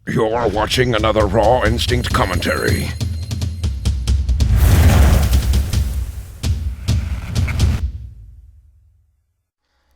You're watching another Raw Instinct commentary.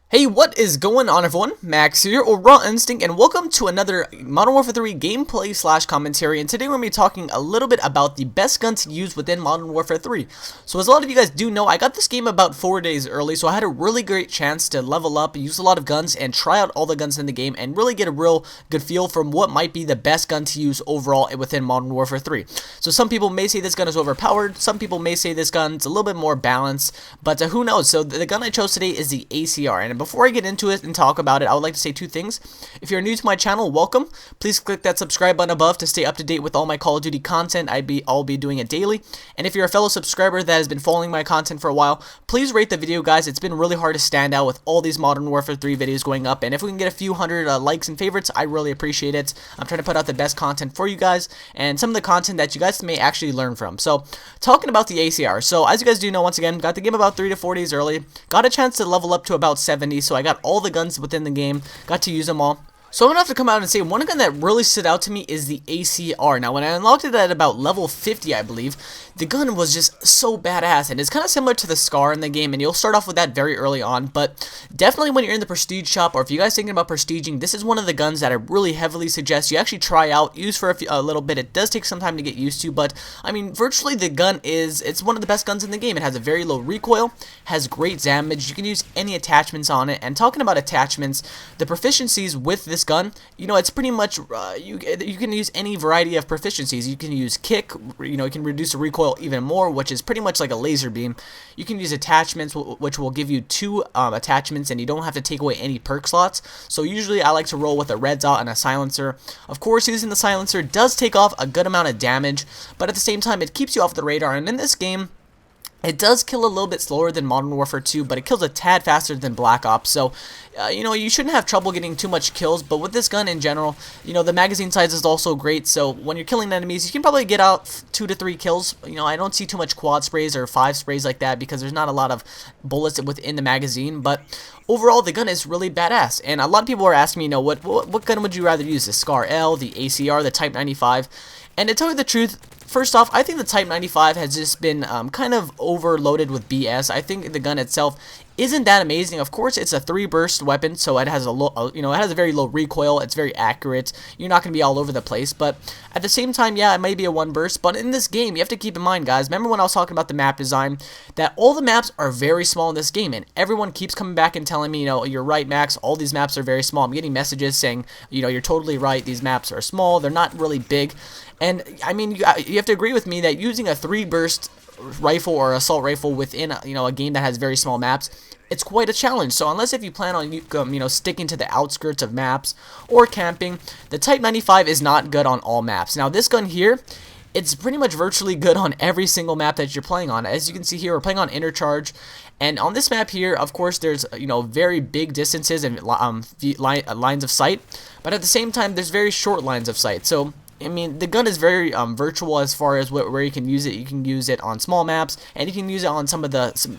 Hey, what is going on, everyone? Max here, or Raw Instinct, and welcome to another Modern Warfare 3 gameplay slash commentary. And today we're going to be talking a little bit about the best gun to use within Modern Warfare 3. So as a lot of you guys do know, I got this game about 4 days early, so I had a really great chance to level up, use a lot of guns, and try out all the guns in the game, and really get a real good feel from what might be the best gun to use overall within Modern Warfare 3. So some people may say this gun is overpowered, some people may say this gun's a little bit more balanced, but who knows? So the gun I chose today is the ACR, and before I get into it and talk about it, I would like to say two things. If you're new to my channel, welcome. Please click that subscribe button above to stay up to date with all my Call of Duty content. I'll be doing it daily. And if you're a fellow subscriber that has been following my content for a while, please rate the video, guys. It's been really hard to stand out with all these Modern Warfare 3 videos going up, and if we can get a few hundred likes and favorites, I really appreciate it. I'm trying to put out the best content for you guys, and some of the content that you guys may actually learn from. So, talking about the ACR. So, as you guys do know, once again, got the game about 3 to 4 days early. Got a chance to level up to about 70, so I got all the guns within the game, got to use them all. So I'm going to have to come out and say one gun that really stood out to me is the ACR. Now when I unlocked it at about level 50, I believe, the gun was just so badass, and it's kind of similar to the SCAR in the game, and you'll start off with that very early on, but definitely when you're in the prestige shop, or if you guys thinking about prestiging, this is one of the guns that I really heavily suggest you actually try out, use for a little bit. It does take some time to get used to, but I mean, virtually the gun it's one of the best guns in the game. It has a very low recoil, has great damage, you can use any attachments on it, and talking about attachments, the proficiencies with this gun, you know, it's pretty much, you can use any variety of proficiencies. You can use kick, you know, you can reduce the recoil even more, which is pretty much like a laser beam. You can use attachments, which will give you 2 attachments, and you don't have to take away any perk slots. So usually I like to roll with a red dot and a silencer. Of course, using the silencer does take off a good amount of damage, but at the same time, it keeps you off the radar, and in this game, it does kill a little bit slower than Modern Warfare 2, but it kills a tad faster than Black Ops, so, you know, you shouldn't have trouble getting too much kills, but with this gun in general, you know, the magazine size is also great, so when you're killing enemies, you can probably get out 2 to 3 kills. You know, I don't see too much quad sprays or 5 sprays like that, because there's not a lot of bullets within the magazine, but overall, the gun is really badass, and a lot of people are asking me, you know, what gun would you rather use, the SCAR L, the ACR, the Type 95, and to tell you the truth, first off, I think the Type 95 has just been kind of overloaded with BS. I think the gun itself isn't that amazing. Of course, it's a 3-burst weapon, so it has a low, you know, it has a very low recoil. It's very accurate. You're not going to be all over the place, but at the same time, yeah, it may be a 1-burst. But in this game, you have to keep in mind, guys. Remember when I was talking about the map design, that all the maps are very small in this game, and everyone keeps coming back and telling me, you know, you're right, Max. All these maps are very small. I'm getting messages saying, you know, you're totally right. These maps are small. They're not really big. And I mean, you have to agree with me that using a 3-burst rifle or assault rifle within a game that has very small maps, it's quite a challenge. So unless if you plan on you know, sticking to the outskirts of maps or camping, the Type 95 is not good on all maps. Now this gun here, it's pretty much virtually good on every single map that you're playing on. As you can see here, we're playing on Intercharge, and on this map here, of course, there's, you know, very big distances and lines of sight, but at the same time, there's very short lines of sight. So I mean, the gun is very virtual as far as where you can use it. You can use it on small maps, and you can use it on some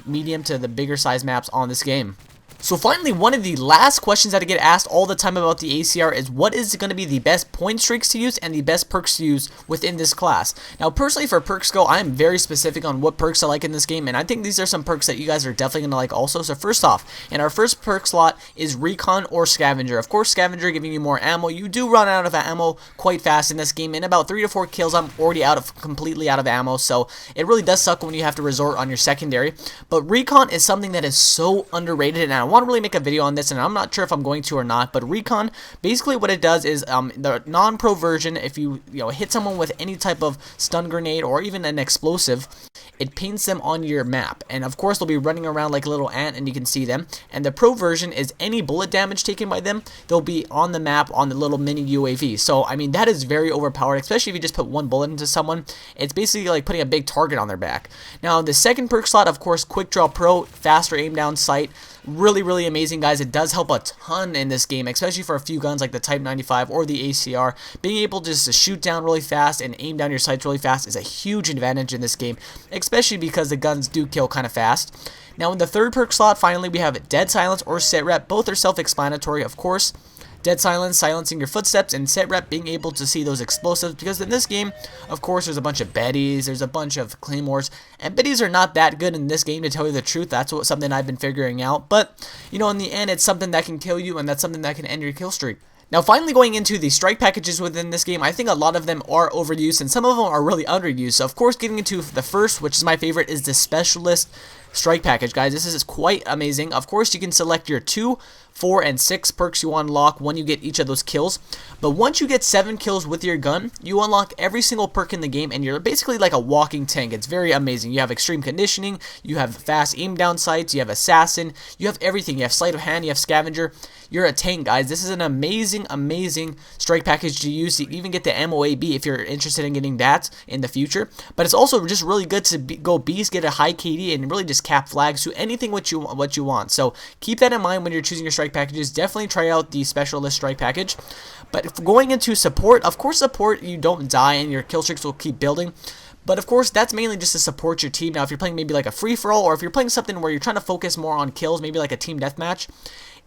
medium to the bigger size maps on this game. So finally, one of the last questions that I get asked all the time about the ACR is what is going to be the best point streaks to use and the best perks to use within this class. Now personally, for perks go, I am very specific on what perks I like in this game, and I think these are some perks that you guys are definitely going to like also. So first off, in our first perk slot is Recon or Scavenger. Of course, Scavenger giving you more ammo. You do run out of ammo quite fast in this game. In about 3 to 4 kills, I'm already completely out of ammo, so it really does suck when you have to resort on your secondary. But Recon is something that is so underrated, and I want to really make a video on this, and I'm not sure if I'm going to or not, but Recon, basically what it does is the non-pro version, if you hit someone with any type of stun grenade or even an explosive, it paints them on your map, and of course they'll be running around like a little ant and you can see them. And the pro version is any bullet damage taken by them, they'll be on the map on the little mini UAV. So I mean, that is very overpowered, especially if you just put one bullet into someone. It's basically like putting a big target on their back. Now the second perk slot, of course, Quick Draw Pro, faster aim down sight. Really amazing, guys. It does help a ton in this game, especially for a few guns like the Type 95 or the ACR. Being able just to shoot down really fast and aim down your sights really fast is a huge advantage in this game, especially because the guns do kill kind of fast. Now in the third perk slot, finally, we have Dead Silence or Sit Rep. Both are self-explanatory, of course. Dead silence, silencing your footsteps, and set rep, being able to see those explosives, because in this game, of course, there's a bunch of Bettys, there's a bunch of Claymores, and Bettys are not that good in this game, to tell you the truth. That's something I've been figuring out, but, you know, in the end, it's something that can kill you, and that's something that can end your kill streak. Now, finally going into the strike packages within this game, I think a lot of them are overused, and some of them are really underused. So, of course, getting into the first, which is my favorite, is the Specialist strike package, guys. This is quite amazing. Of course, you can select your 2, 4, and 6 perks you unlock when you get each of those kills. But once you get 7 kills with your gun, you unlock every single perk in the game, and you're basically like a walking tank. It's very amazing. You have extreme conditioning, you have fast aim down sights, you have assassin, you have everything. You have sleight of hand, you have scavenger. You're a tank, guys. This is an amazing strike package to use to even get the MOAB if you're interested in getting that in the future. But it's also just really good to go beast, get a high KD, and really just cap flags to anything what you want. So keep that in mind when you're choosing your strike packages. Definitely try out the Specialist strike package. But if going into support, of course support, you don't die and your kill streaks will keep building. But of course, that's mainly just to support your team. Now, if you're playing maybe like a free-for-all, or if you're playing something where you're trying to focus more on kills, maybe like a team deathmatch,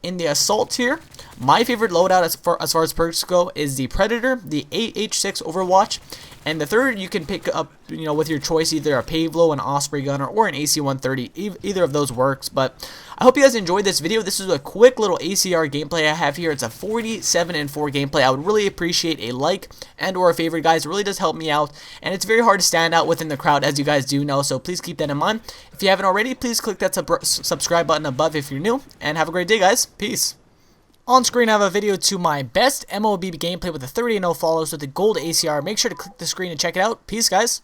in the assault tier, my favorite loadout as far as perks go is the Predator, the 8H6 Overwatch, and the third you can pick up, you know, with your choice, either a Pavlo, an Osprey Gunner, or an AC-130. Either of those works. But I hope you guys enjoyed this video. This is a quick little ACR gameplay I have here. It's a 47-4 gameplay. I would really appreciate a like and or a favorite, guys. It really does help me out, and it's very hard to stand out within the crowd, as you guys do know, so please keep that in mind. If you haven't already, please click that subscribe button above if you're new, and have a great day, guys. Peace. On screen, I have a video to my best MOB gameplay with a 30-0 follows with the gold ACR. Make sure to click the screen and check it out. Peace, guys.